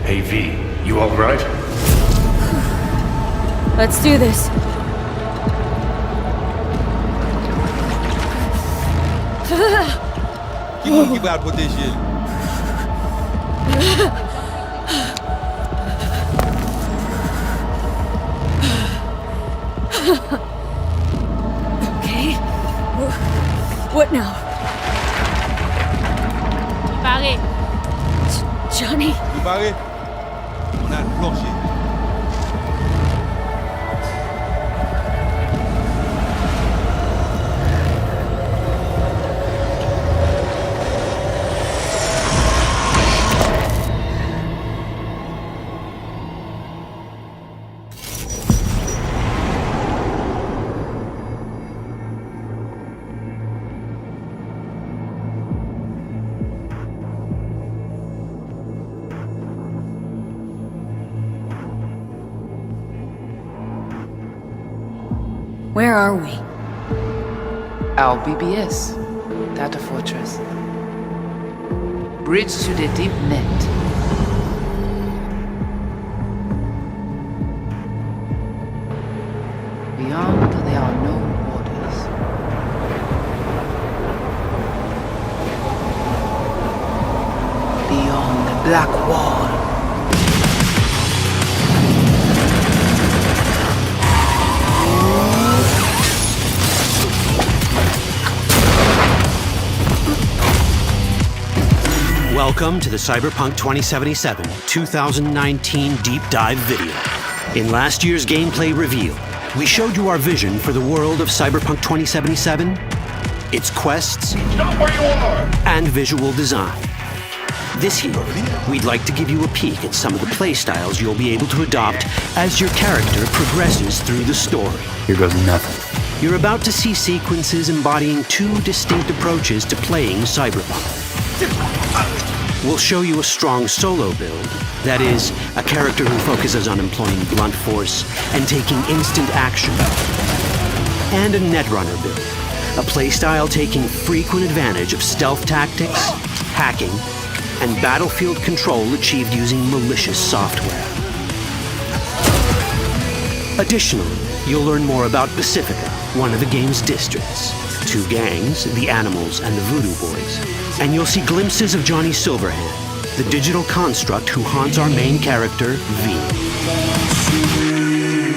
Hey V, you alright? Let's do this. Keep out with this shit. Okay. What now? Barré. Johnny? You barré? On a le plancher. Where are we? Our BBS, Data Fortress. Bridge to the deep net. Beyond, there are no borders. Beyond the black wall. Welcome to the Cyberpunk 2077 2019 Deep Dive video. In last year's gameplay review, we showed you our vision for the world of Cyberpunk 2077, its quests, Stop where you are! and visual design. This year, we'd like to give you a peek at some of the playstyles you'll be able to adopt as your character progresses through the story. Here goes nothing. You're about to see sequences embodying two distinct approaches to playing Cyberpunk. We'll show you a strong solo build, that is, a character who focuses on employing blunt force and taking instant action. And a netrunner build, a playstyle taking frequent advantage of stealth tactics, hacking, and battlefield control achieved using malicious software. Additionally, you'll learn more about Pacifica, one of the game's districts, two gangs, the Animals and the Voodoo Boys, and you'll see glimpses of Johnny Silverhand, the digital construct who haunts our main character, V.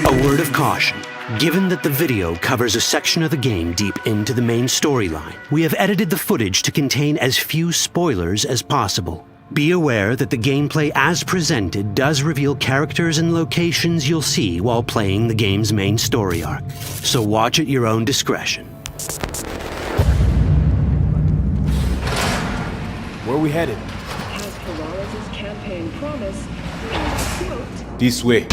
A word of caution. Given that the video covers a section of the game deep into the main storyline, we have edited the footage to contain as few spoilers as possible. Be aware that the gameplay as presented does reveal characters and locations you'll see while playing the game's main story arc. So watch at your own discretion. Where are we headed? As Peralez's campaign promised, and quote, This way.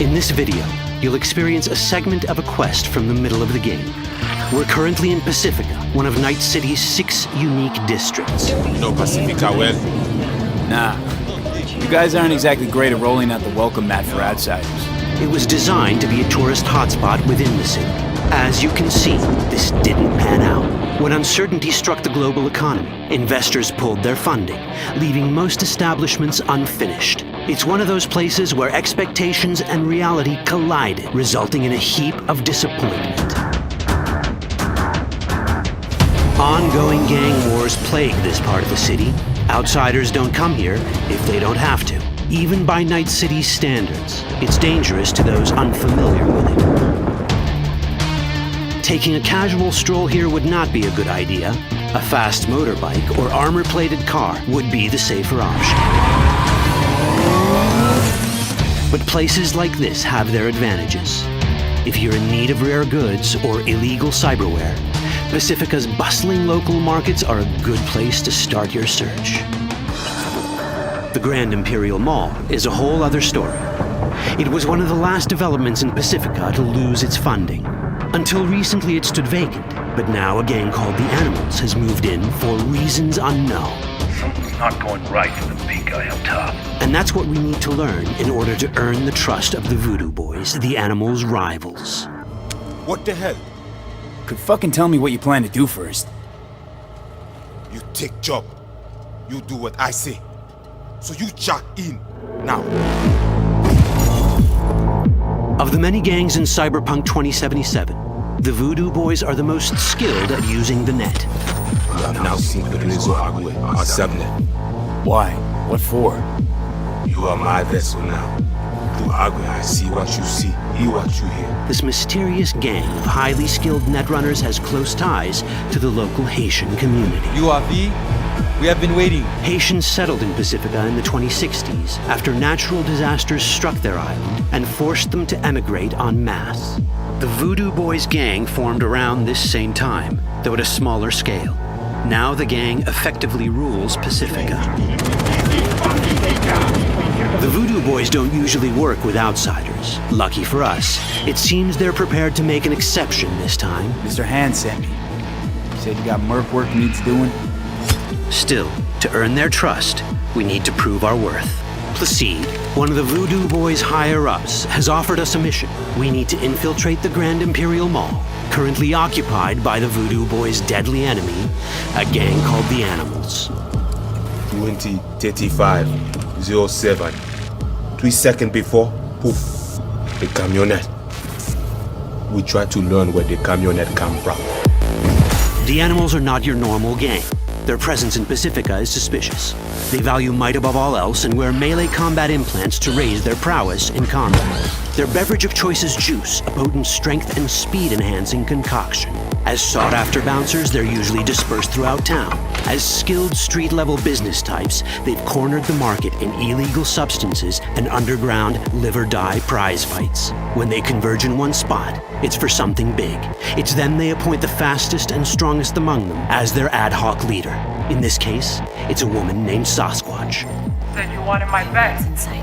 In this video, you'll experience a segment of a quest from the middle of the game. We're currently in Pacifica, one of Night City's 6 unique districts. You know Pacifica well. Nah. You guys aren't exactly great at rolling out the welcome mat for outsiders. It was designed to be a tourist hotspot within the city. As you can see, this didn't pan out. When uncertainty struck the global economy, investors pulled their funding, leaving most establishments unfinished. It's one of those places where expectations and reality collided, resulting in a heap of disappointment. Ongoing gang wars plague this part of the city. Outsiders don't come here if they don't have to. Even by Night City's standards, it's dangerous to those unfamiliar with it. Taking a casual stroll here would not be a good idea. A fast motorbike or armor-plated car would be the safer option. But places like this have their advantages. If you're in need of rare goods or illegal cyberware, Pacifica's bustling local markets are a good place to start your search. The Grand Imperial Mall is a whole other story. It was one of the last developments in Pacifica to lose its funding. Until recently it stood vacant, but now a gang called the Animals has moved in for reasons unknown. Something's not going right for the big guy up top. And that's what we need to learn in order to earn the trust of the Voodoo Boys, the Animals' rivals. What the hell? Could fucking tell me what you plan to do first. You take job. You do what I say. So you jack in now. Of the many gangs in Cyberpunk 2077, the Voodoo Boys are the most skilled at using the net. You have now seen Perlezo Agwe, our subnet. Why? What for? You are my vessel now. Through Agwe, I see what you see, hear what you hear. This mysterious gang of highly skilled netrunners has close ties to the local Haitian community. You are V? We have been waiting. Haitians settled in Pacifica in the 2060s after natural disasters struck their island and forced them to emigrate en masse. The Voodoo Boys gang formed around this same time, though at a smaller scale. Now the gang effectively rules Pacifica. The Voodoo Boys don't usually work with outsiders. Lucky for us, it seems they're prepared to make an exception this time. Mr. Hand sent me. He said you got merc work needs doing. Still, to earn their trust, we need to prove our worth. Placide, one of the Voodoo Boys' higher-ups, has offered us a mission. We need to infiltrate the Grand Imperial Mall, currently occupied by the Voodoo Boys' deadly enemy, a gang called the Animals. 20:35:07. 3 seconds before, poof, the camionette. We try to learn where the camionette come from. The Animals are not your normal gang. Their presence in Pacifica is suspicious. They value might above all else and wear melee combat implants to raise their prowess in combat. Their beverage of choice is juice, a potent strength and speed-enhancing concoction. As sought-after bouncers, they're usually dispersed throughout town. As skilled street-level business types, they've cornered the market in illegal substances and underground live-or-die prize fights. When they converge in one spot, it's for something big. It's then they appoint the fastest and strongest among them as their ad hoc leader. In this case, it's a woman named Sasquatch. Said you wanted my bag. Inside.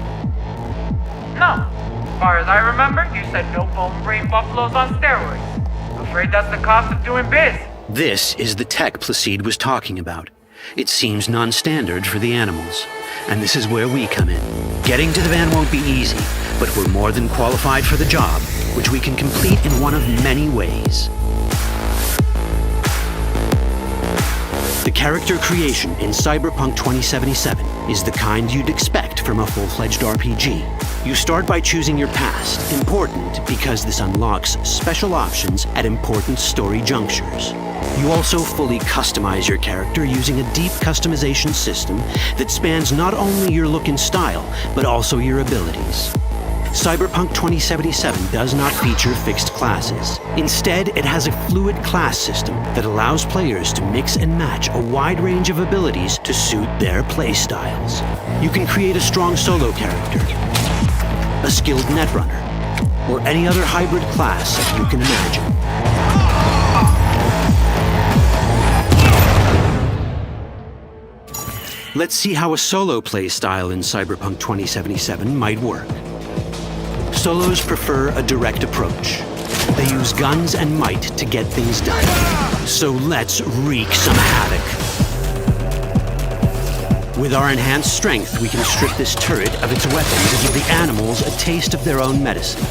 No. As far as I remember, you said no bone brain buffaloes on steroids. Afraid that's the cost of doing biz. This is the tech Placide was talking about. It seems non-standard for the Animals. And this is where we come in. Getting to the van won't be easy, but we're more than qualified for the job, which we can complete in one of many ways. The character creation in Cyberpunk 2077 is the kind you'd expect from a full-fledged RPG. You start by choosing your past, important because this unlocks special options at important story junctures. You also fully customize your character using a deep customization system that spans not only your look and style, but also your abilities. Cyberpunk 2077 does not feature fixed classes. Instead, it has a fluid class system that allows players to mix and match a wide range of abilities to suit their playstyles. You can create a strong solo character, a skilled netrunner, or any other hybrid class that you can imagine. Let's see how a solo play style in Cyberpunk 2077 might work. Solos prefer a direct approach. They use guns and might to get things done. So let's wreak some havoc. With our enhanced strength, we can strip this turret of its weapons and give the Animals a taste of their own medicine.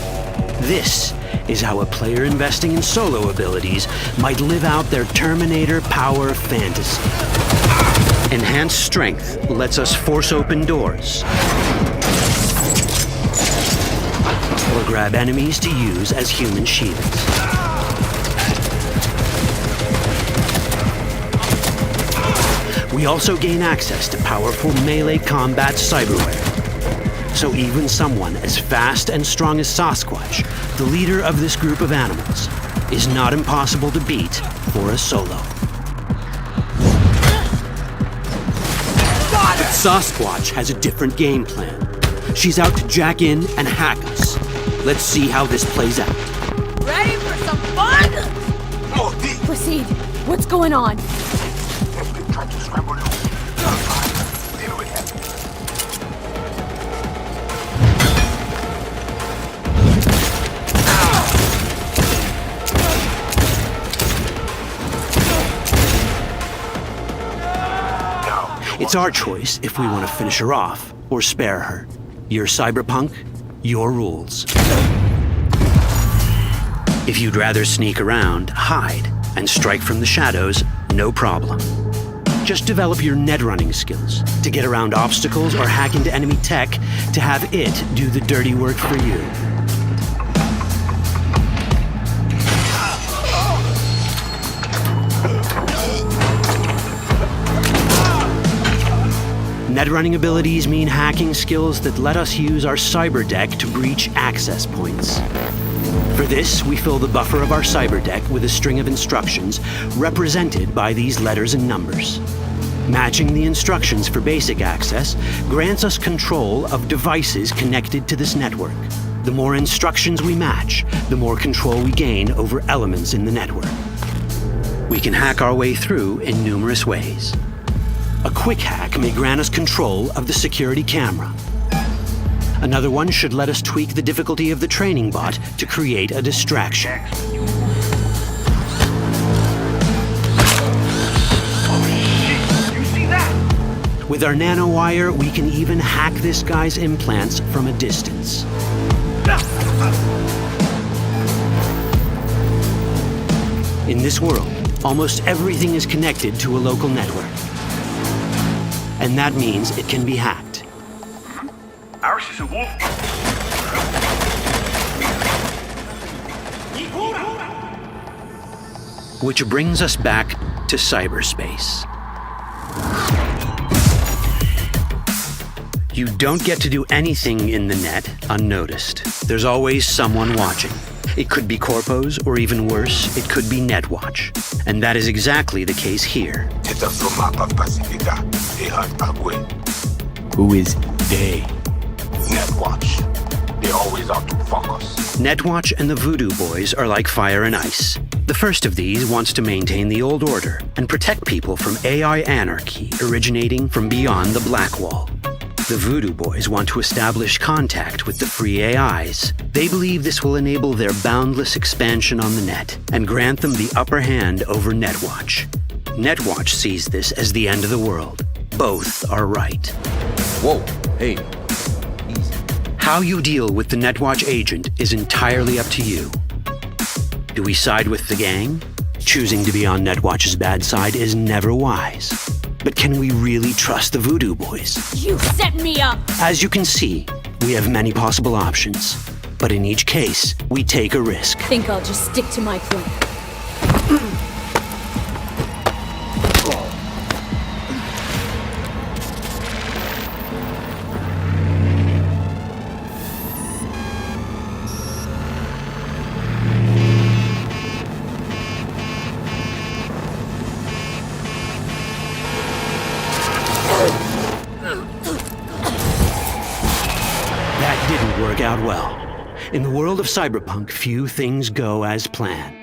This is how a player investing in solo abilities might live out their Terminator power fantasy. Enhanced strength lets us force open doors, or grab enemies to use as human shields. We also gain access to powerful melee combat cyberware. So even someone as fast and strong as Sasquatch, the leader of this group of animals, is not impossible to beat for a solo. But Sasquatch has a different game plan. She's out to jack in and hack us. Let's see how this plays out. Ready for some fun? Proceed. What's going on? It's our choice if we want to finish her off or spare her. You're Cyberpunk, your rules. If you'd rather sneak around, hide, and strike from the shadows, no problem. Just develop your net running skills to get around obstacles or hack into enemy tech to have it do the dirty work for you. Net running abilities mean hacking skills that let us use our cyber deck to breach access points. For this, we fill the buffer of our cyber deck with a string of instructions represented by these letters and numbers. Matching the instructions for basic access grants us control of devices connected to this network. The more instructions we match, the more control we gain over elements in the network. We can hack our way through in numerous ways. A quick hack may grant us control of the security camera. Another one should let us tweak the difficulty of the training bot to create a distraction. With our nanowire, we can even hack this guy's implants from a distance. In this world, almost everything is connected to a local network. And that means it can be hacked. Ours is a wolf. Which brings us back to cyberspace. You don't get to do anything in the net unnoticed. There's always someone watching. It could be corpos, or even worse, it could be Netwatch. And that is exactly the case here. Who is they? Netwatch. They always out to fuck us. Netwatch and the Voodoo Boys are like fire and ice. The first of these wants to maintain the old order and protect people from AI anarchy originating from beyond the Black Wall. The Voodoo Boys want to establish contact with the free AIs. They believe this will enable their boundless expansion on the net and grant them the upper hand over Netwatch. Netwatch sees this as the end of the world. Both are right. Whoa, hey, easy. How you deal with the Netwatch agent is entirely up to you. Do we side with the gang? Choosing to be on Netwatch's bad side is never wise. But can we really trust the Voodoo Boys? You set me up! As you can see, we have many possible options. But in each case, we take a risk. Think I'll just stick to my plan. That didn't work out well. In the world of Cyberpunk, few things go as planned.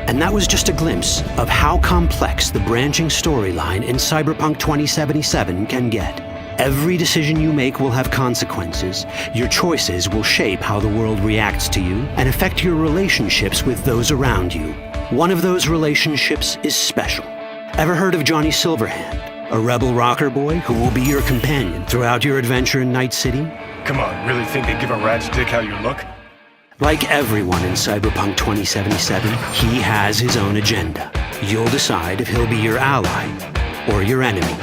And that was just a glimpse of how complex the branching storyline in Cyberpunk 2077 can get. Every decision you make will have consequences. Your choices will shape how the world reacts to you and affect your relationships with those around you. One of those relationships is special. Ever heard of Johnny Silverhand? A rebel rocker boy who will be your companion throughout your adventure in Night City? Come on, really think they give a rat's dick how you look? Like everyone in Cyberpunk 2077, he has his own agenda. You'll decide if he'll be your ally or your enemy.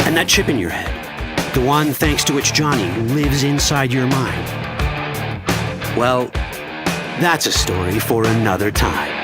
And that chip in your head, the one thanks to which Johnny lives inside your mind, well, that's a story for another time.